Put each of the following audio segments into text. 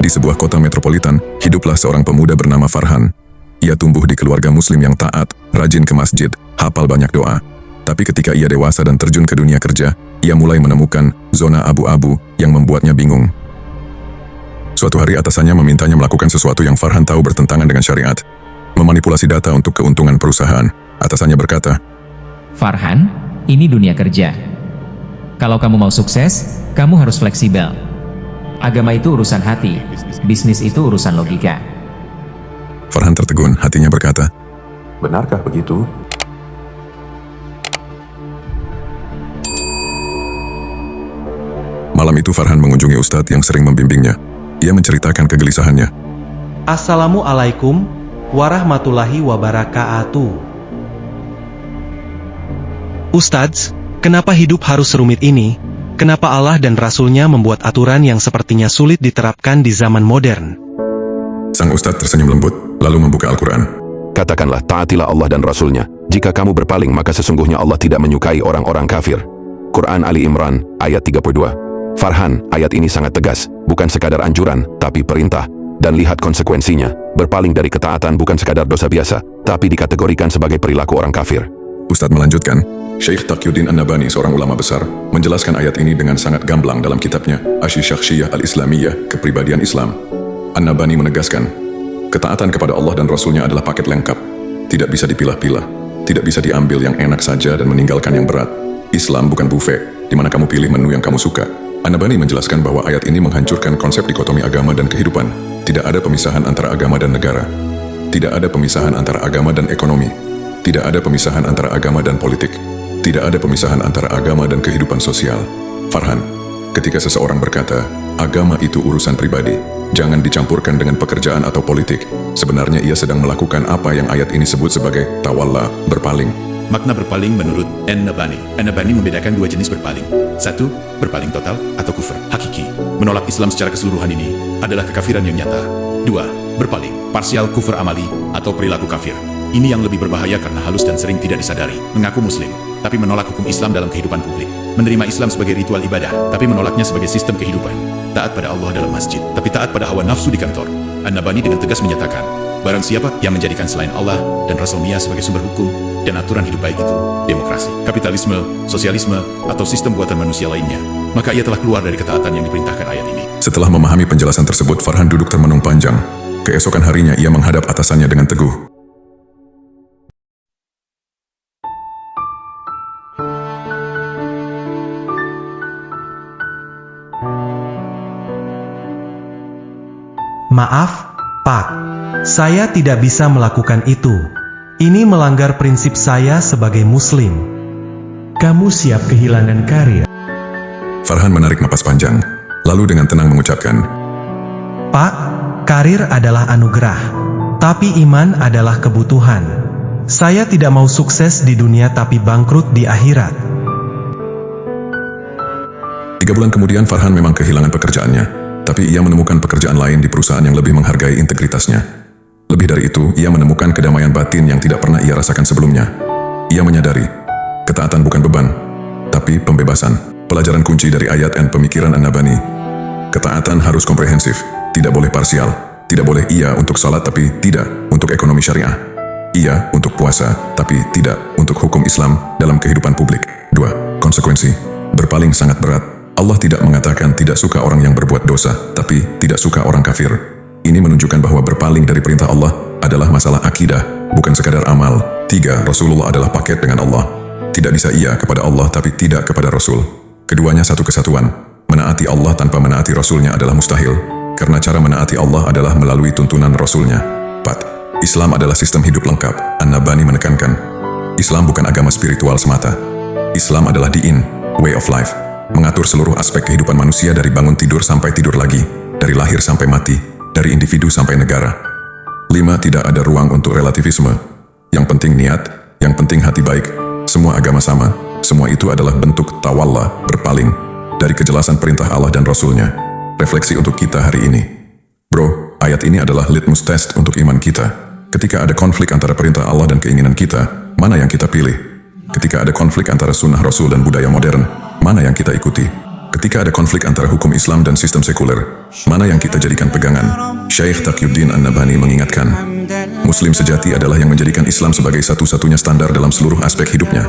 Di sebuah kota metropolitan, hiduplah seorang pemuda bernama Farhan. Ia tumbuh di keluarga muslim yang taat, rajin ke masjid, hafal banyak doa. Tapi ketika ia dewasa dan terjun ke dunia kerja, ia mulai menemukan zona abu-abu yang membuatnya bingung. Suatu hari atasannya memintanya melakukan sesuatu yang Farhan tahu bertentangan dengan syariat. Memanipulasi data untuk keuntungan perusahaan. Atasannya berkata, Farhan, ini dunia kerja. Kalau kamu mau sukses, kamu harus fleksibel. Agama itu urusan hati, bisnis itu urusan logika. Farhan tertegun, hatinya berkata, Benarkah begitu? Malam itu Farhan mengunjungi ustadz yang sering membimbingnya. Ia menceritakan kegelisahannya. Assalamualaikum warahmatullahi wabarakatuh. Ustadz, kenapa hidup harus serumit ini? Kenapa Allah dan Rasul-Nya membuat aturan yang sepertinya sulit diterapkan di zaman modern? Sang ustadz tersenyum lembut, lalu membuka Al-Quran. Katakanlah, taatilah Allah dan Rasul-Nya. Jika kamu berpaling, maka sesungguhnya Allah tidak menyukai orang-orang kafir. Quran Ali Imran, ayat 32. Farhan, ayat ini sangat tegas, bukan sekadar anjuran, tapi perintah. Dan lihat konsekuensinya, berpaling dari ketaatan bukan sekadar dosa biasa, tapi dikategorikan sebagai perilaku orang kafir. Ustadz melanjutkan, Syekh Taqiyuddin An-Nabani, seorang ulama besar, menjelaskan ayat ini dengan sangat gamblang dalam kitabnya Asy-Syakhsiyah Al-Islamiyah, Kepribadian Islam. An-Nabani menegaskan, ketaatan kepada Allah dan Rasul-Nya adalah paket lengkap, tidak bisa dipilah-pilah, tidak bisa diambil yang enak saja dan meninggalkan yang berat. Islam bukan buffet, di mana kamu pilih menu yang kamu suka. An-Nabani menjelaskan bahwa ayat ini menghancurkan konsep dikotomi agama dan kehidupan. Tidak ada pemisahan antara agama dan negara. Tidak ada pemisahan antara agama dan ekonomi. Tidak ada pemisahan antara agama dan politik. Tidak ada pemisahan antara agama dan kehidupan sosial. Farhan, ketika seseorang berkata, agama itu urusan pribadi, jangan dicampurkan dengan pekerjaan atau politik. Sebenarnya ia sedang melakukan apa yang ayat ini sebut sebagai tawalla, berpaling. Makna berpaling menurut An-Nabani. An-Nabani membedakan dua jenis berpaling. Satu, berpaling total atau kufur hakiki. Menolak Islam secara keseluruhan ini adalah kekafiran yang nyata. Dua, berpaling parsial kufur amali atau perilaku kafir. Ini yang lebih berbahaya karena halus dan sering tidak disadari. Mengaku muslim, tapi menolak hukum Islam dalam kehidupan publik. Menerima Islam sebagai ritual ibadah, tapi menolaknya sebagai sistem kehidupan. Taat pada Allah dalam masjid, tapi taat pada hawa nafsu di kantor. An-Nabani dengan tegas menyatakan, barang siapa yang menjadikan selain Allah dan Rasul-Nya sebagai sumber hukum dan aturan hidup baik itu, demokrasi, kapitalisme, sosialisme, atau sistem buatan manusia lainnya, maka ia telah keluar dari ketaatan yang diperintahkan ayat ini. Setelah memahami penjelasan tersebut, Farhan duduk termenung panjang. Keesokan harinya ia menghadap atasannya dengan teguh. Maaf, Pak. Saya tidak bisa melakukan itu. Ini melanggar prinsip saya sebagai muslim. Kamu siap kehilangan karir. Farhan menarik napas panjang, lalu dengan tenang mengucapkan, Pak, karir adalah anugerah, tapi iman adalah kebutuhan. Saya tidak mau sukses di dunia tapi bangkrut di akhirat. 3 bulan kemudian Farhan memang kehilangan pekerjaannya, tapi ia menemukan pekerjaan lain di perusahaan yang lebih menghargai integritasnya. Lebih dari itu, ia menemukan kedamaian batin yang tidak pernah ia rasakan sebelumnya. Ia menyadari, ketaatan bukan beban, tapi pembebasan. Pelajaran kunci dari ayat dan pemikiran An-Nabani. Ketaatan harus komprehensif, tidak boleh parsial. Tidak boleh iya untuk salat tapi tidak untuk ekonomi syariah. Iya untuk puasa, tapi tidak untuk hukum Islam dalam kehidupan publik. 2. Konsekuensi. Berpaling sangat berat. Allah tidak mengatakan tidak suka orang yang berbuat dosa, tapi tidak suka orang kafir. Ini menunjukkan bahwa berpaling dari perintah Allah adalah masalah akidah, bukan sekadar amal. 3. Rasulullah adalah paket dengan Allah. Tidak bisa iya kepada Allah tapi tidak kepada Rasul. Keduanya satu kesatuan. Menaati Allah tanpa menaati Rasul-Nya adalah mustahil, karena cara menaati Allah adalah melalui tuntunan Rasul-Nya. 4. Islam adalah sistem hidup lengkap. An-Nabani menekankan, Islam bukan agama spiritual semata. Islam adalah diin, way of life. Mengatur seluruh aspek kehidupan manusia dari bangun tidur sampai tidur lagi, dari lahir sampai mati, dari individu sampai negara. 5. Tidak ada ruang untuk relativisme. Yang penting niat, yang penting hati baik. Semua agama sama, semua itu adalah bentuk tawalla, berpaling, dari kejelasan perintah Allah dan Rasul-Nya. Refleksi untuk kita hari ini. Bro, ayat ini adalah litmus test untuk iman kita. Ketika ada konflik antara perintah Allah dan keinginan kita, mana yang kita pilih? Ketika ada konflik antara sunnah Rasul dan budaya modern, mana yang kita ikuti? Ketika ada konflik antara hukum Islam dan sistem sekuler, mana yang kita jadikan pegangan? Syekh Taqiyuddin An-Nabhani mengingatkan, Muslim sejati adalah yang menjadikan Islam sebagai satu-satunya standar dalam seluruh aspek hidupnya.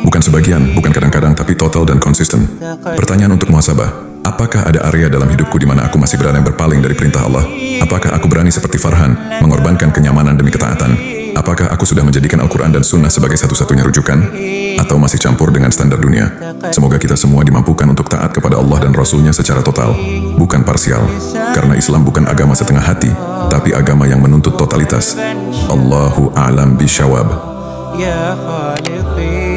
Bukan sebagian, bukan kadang-kadang, tapi total dan konsisten. Pertanyaan untuk muhasabah, apakah ada area dalam hidupku di mana aku masih berani berpaling dari perintah Allah? Apakah aku berani seperti Farhan, mengorbankan kenyamanan demi ketaatan? Apakah aku sudah menjadikan Al-Quran dan Sunnah sebagai satu-satunya rujukan? Atau masih campur dengan standar dunia? Semoga kita semua dimampukan untuk taat kepada Allah dan Rasul-Nya secara total, bukan parsial. Karena Islam bukan agama setengah hati, tapi agama yang menuntut totalitas. Allahu a'lam bishawab. يا خالقي